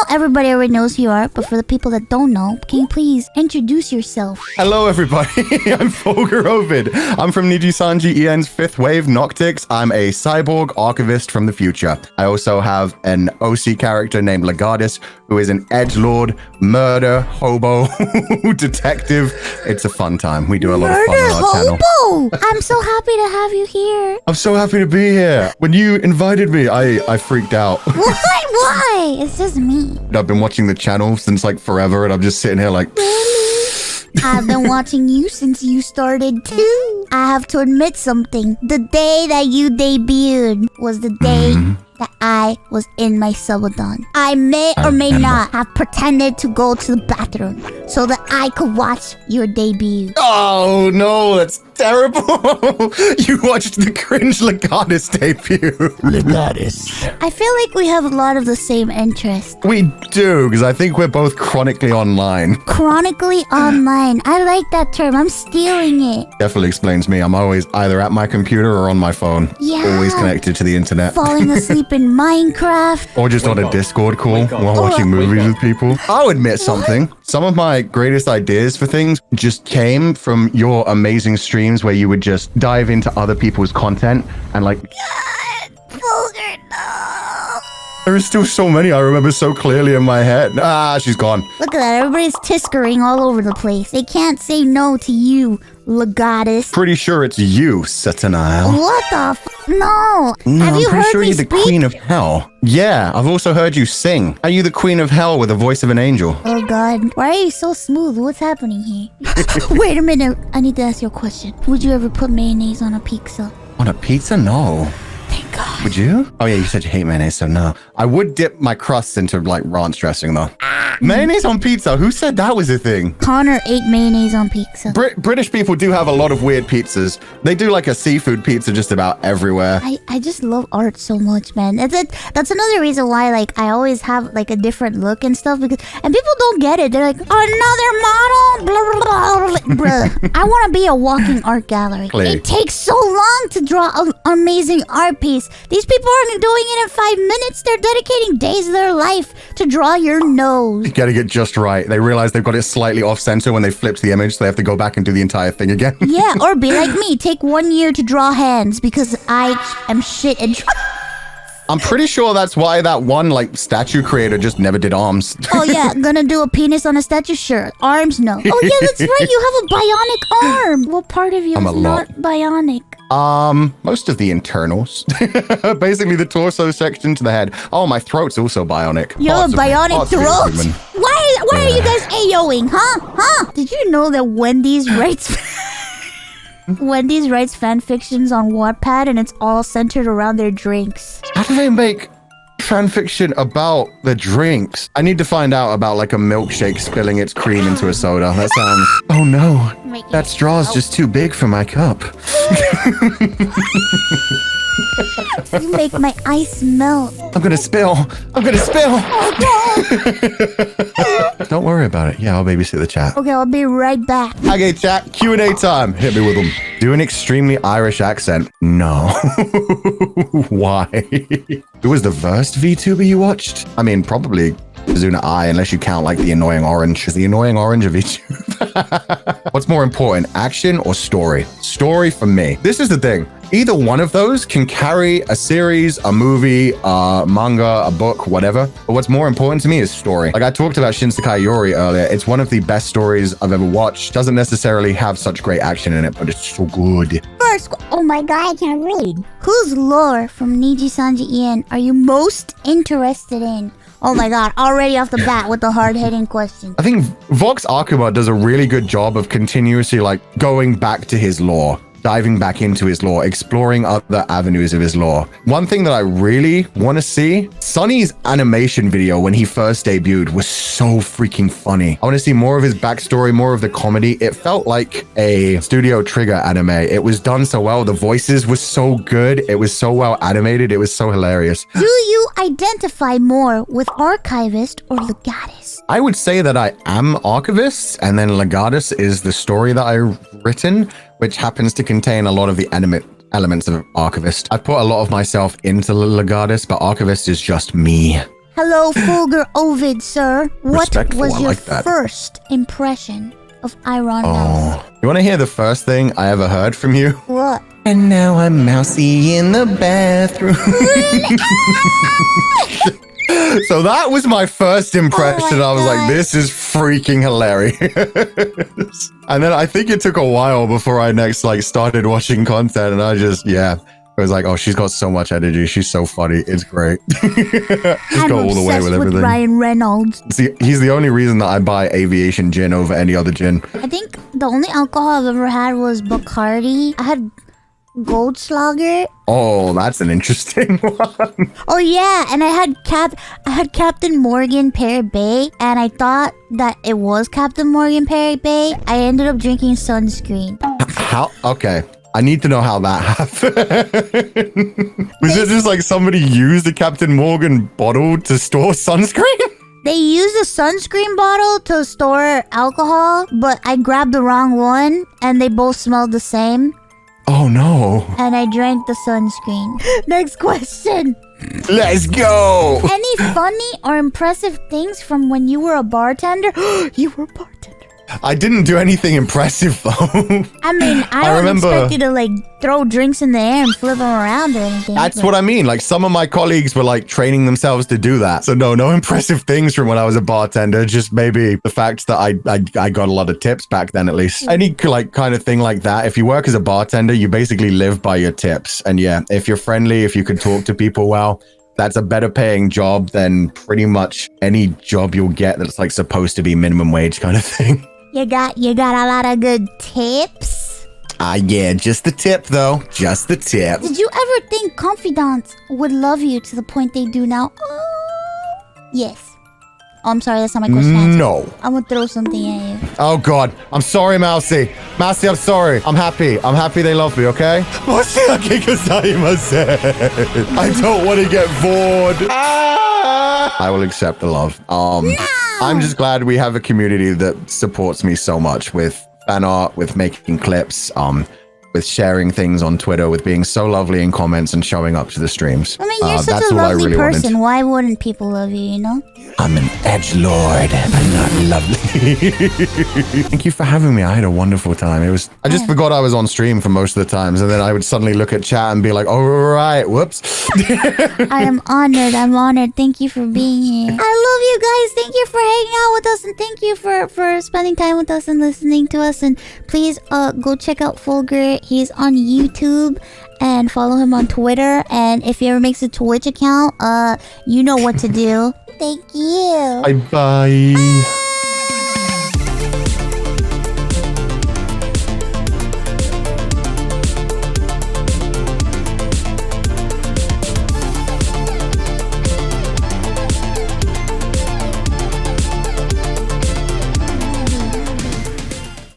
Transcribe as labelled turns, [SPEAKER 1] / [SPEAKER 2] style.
[SPEAKER 1] everybody already knows who you are, but for the people that don't know, can you please introduce yourself?
[SPEAKER 2] Hello, everybody. I'm Fulgur Ovid. I'm from Niji-Sanji Ien's 5th Wave Noctix. I'm a cyborg archivist from the future. I also have an OC character named Legardis, who is an edgelord, murder, hobo, detective. It's a fun time. We do a lot of fun on our channel.
[SPEAKER 1] Hobo! I'm so happy to have you here.
[SPEAKER 2] I'm so happy to be here. When you invited me, I freaked out.
[SPEAKER 1] Why? It's just me.
[SPEAKER 2] I've been watching the channel since like forever, and I'm just sitting here like...
[SPEAKER 1] I've been watching you since you started too. I have to admit something. The day that you debuted was the day that I was in my subathon. I may or may not have pretended to go to the bathroom so that I could watch your debut.
[SPEAKER 2] Oh no, that's terrible. You watched the cringe Legardis debut.
[SPEAKER 3] Legardis.
[SPEAKER 1] I feel like we have a lot of the same interests.
[SPEAKER 2] We do, because I think we're both chronically online.
[SPEAKER 1] Chronically online. I like that term. I'm stealing it.
[SPEAKER 2] Definitely explains me. I'm always either at my computer or on my phone.
[SPEAKER 1] Yeah.
[SPEAKER 2] Always connected to the internet.
[SPEAKER 1] Falling asleep in Minecraft.
[SPEAKER 2] Or just on a Discord call while watching movies with people. I'll admit something. Some of my greatest ideas for things just came from your amazing streams where you would just dive into other people's content and like...
[SPEAKER 1] Fulgur, no.
[SPEAKER 2] There are still so many I remember so clearly in my head. Ah, she's gone.
[SPEAKER 1] Look at that. Everybody's tiskering all over the place. They can't say no to you, Legardis.
[SPEAKER 2] Pretty sure it's you, Satanile.
[SPEAKER 1] What the f? No.
[SPEAKER 2] No,
[SPEAKER 1] Have you
[SPEAKER 2] I'm pretty
[SPEAKER 1] heard
[SPEAKER 2] sure
[SPEAKER 1] me
[SPEAKER 2] you're the
[SPEAKER 1] speak?
[SPEAKER 2] Queen of Hell. Yeah, I've also heard you sing. Are you the Queen of Hell with the voice of an angel?
[SPEAKER 1] Oh God. Why are you so smooth? What's happening here? Wait a minute. I need to ask you a question. Would you ever put mayonnaise on a pizza?
[SPEAKER 2] On a pizza? No.
[SPEAKER 1] Thank God.
[SPEAKER 2] Would you? Oh yeah, you said you hate mayonnaise, so no. I would dip my crusts into like ranch dressing though. Mayonnaise on pizza? Who said that was a thing?
[SPEAKER 1] Connor ate mayonnaise on pizza.
[SPEAKER 2] British people do have a lot of weird pizzas. They do like a seafood pizza just about everywhere.
[SPEAKER 1] I just love art so much, man. That's another reason why like I always have like a different look and stuff and people don't get it. They're like, another model, blah, blah, blah, blah. Bruh, I want to be a walking art gallery. It takes so long to draw an amazing art piece. These people aren't doing it in 5 minutes. They're dedicating days of their life to draw your nose.
[SPEAKER 2] You gotta get just right. They realize they've got it slightly off center when they flipped the image, so they have to go back and do the entire thing again.
[SPEAKER 1] Yeah, or be like me. Take 1 year to draw hands because I am shit at
[SPEAKER 2] I'm pretty sure that's why that one like statue creator just never did arms.
[SPEAKER 1] Oh yeah, gonna do a penis on a statue? Sure. Arms? No. Oh yeah, that's right. You have a bionic arm. What part of you is not bionic?
[SPEAKER 2] Most of the internals. Basically the torso section to the head. Oh, my throat's also bionic.
[SPEAKER 1] You have a bionic throat? Why are you guys AOing, huh? Did you know that Wendy's writes fan fictions on Wattpad and it's all centered around their drinks?
[SPEAKER 2] How do they make fan fiction about the drinks? I need to find out about like a milkshake spilling its cream into a soda. That sounds... Oh no, that straw's just too big for my cup.
[SPEAKER 1] You make my ice melt.
[SPEAKER 2] I'm gonna spill. Don't worry about it. Yeah, I'll babysit the chat.
[SPEAKER 1] Okay, I'll be right back.
[SPEAKER 2] Okay, chat. Q&A time. Hit me with them. Do an extremely Irish accent. No. Why? Who was the first VTuber you watched? I mean, probably Kazuna I, unless you count like the annoying orange. Is the annoying orange a VTuber? What's more important, action or story? Story for me. This is the thing. Either one of those can carry a series, a movie, a manga, a book, whatever. But what's more important to me is story. Like I talked about Shinsekai Yori earlier. It's one of the best stories I've ever watched. Doesn't necessarily have such great action in it, but it's so good.
[SPEAKER 1] First, oh my God, I can't read. Whose lore from Niji-Sanji Ien are you most interested in? Oh my God, already off the bat with the hard-hitting question.
[SPEAKER 2] I think Vox Akuma does a really good job of continuously like going back to his lore. Diving back into his lore, exploring other avenues of his lore. One thing that I really want to see, Sunny's animation video when he first debuted was so freaking funny. I want to see more of his backstory, more of the comedy. It felt like a Studio Trigger anime. It was done so well. The voices were so good. It was so well animated. It was so hilarious.
[SPEAKER 1] Do you identify more with Archivist or Legardis?
[SPEAKER 2] I would say that I am Archivist, and then Legardis is the story that I've written, which happens to contain a lot of the elements of Archivist. I put a lot of myself into Legardis, but Archivist is just me.
[SPEAKER 1] Hello, Fulgur Ovid, sir. What
[SPEAKER 2] Respectful,
[SPEAKER 1] was
[SPEAKER 2] I
[SPEAKER 1] your
[SPEAKER 2] like that.
[SPEAKER 1] first impression of Ironmouse?
[SPEAKER 2] Oh, you want to hear the first thing I ever heard from you?
[SPEAKER 1] What?
[SPEAKER 2] And now I'm mousy in the bathroom. So that was my first impression.
[SPEAKER 1] Oh my
[SPEAKER 2] I was like,
[SPEAKER 1] God.
[SPEAKER 2] this is freaking hilarious. And then I think it took a while before I next like started watching content, and I just, yeah. It was like, oh, she's got so much energy. She's so funny. It's great. Just go all the way with everything.
[SPEAKER 1] Ryan Reynolds.
[SPEAKER 2] See, he's the only reason that I buy aviation gin over any other gin.
[SPEAKER 1] I think the only alcohol I've ever had was Bacardi. I had Goldschlager.
[SPEAKER 2] Oh, that's an interesting one.
[SPEAKER 1] Oh yeah, and I had Captain Morgan Perry Bay, and I thought that it was Captain Morgan Perry Bay. I ended up drinking sunscreen.
[SPEAKER 2] How? Okay. I need to know how that happened. Was it just like somebody used the Captain Morgan bottle to store sunscreen?
[SPEAKER 1] They used a sunscreen bottle to store alcohol, but I grabbed the wrong one, and they both smelled the same.
[SPEAKER 2] Oh no.
[SPEAKER 1] And I drank the sunscreen. Next question.
[SPEAKER 2] Let's go.
[SPEAKER 1] Any funny or impressive things from when you were a bartender? You were a bartender.
[SPEAKER 2] I didn't do anything impressive though.
[SPEAKER 1] I mean, I don't
[SPEAKER 2] remember-
[SPEAKER 1] expect you to like throw drinks in the air and flip them around or anything.
[SPEAKER 2] That's what I mean. Like some of my colleagues were like training themselves to do that. So no impressive things from when I was a bartender. Just maybe the fact that I got a lot of tips back then at least. Any like kind of thing like that. If you work as a bartender, you basically live by your tips. And yeah, if you're friendly, if you can talk to people well, that's a better paying job than pretty much any job you'll get that's like supposed to be minimum wage kind of thing.
[SPEAKER 1] You got a lot of good tips.
[SPEAKER 2] Yeah, just the tip though. Just the tip.
[SPEAKER 1] Did you ever think confidants would love you to the point they do now? Oh, yes. Oh, I'm sorry, that's not my question answer.
[SPEAKER 2] No.
[SPEAKER 1] I'm gonna throw something at you.
[SPEAKER 2] Oh God, I'm sorry, Mousy. Mousy, I'm sorry. I'm happy they love me, okay? I don't want to get bored. I will accept the love. I'm just glad we have a community that supports me so much with fan art, with making clips, with sharing things on Twitter, with being so lovely in comments and showing up to the streams.
[SPEAKER 1] I mean, you're such
[SPEAKER 2] that's
[SPEAKER 1] a
[SPEAKER 2] all I
[SPEAKER 1] lovely
[SPEAKER 2] really
[SPEAKER 1] person.
[SPEAKER 2] wanted.
[SPEAKER 1] Why wouldn't people love you, you know?
[SPEAKER 2] I'm an edgelord. I'm not lovely. Thank you for having me. I had a wonderful time. I just forgot I was on stream for most of the times, and then I would suddenly look at chat and be like, "All right, whoops."
[SPEAKER 1] I am honored. I'm honored. Thank you for being here. I love you guys. Thank you for hanging out with us, and thank you for spending time with us and listening to us. And please go check out Fulgur. He's on YouTube. And follow him on Twitter. And if he ever makes a Twitch account, you know what to do. Thank you.
[SPEAKER 2] Bye bye.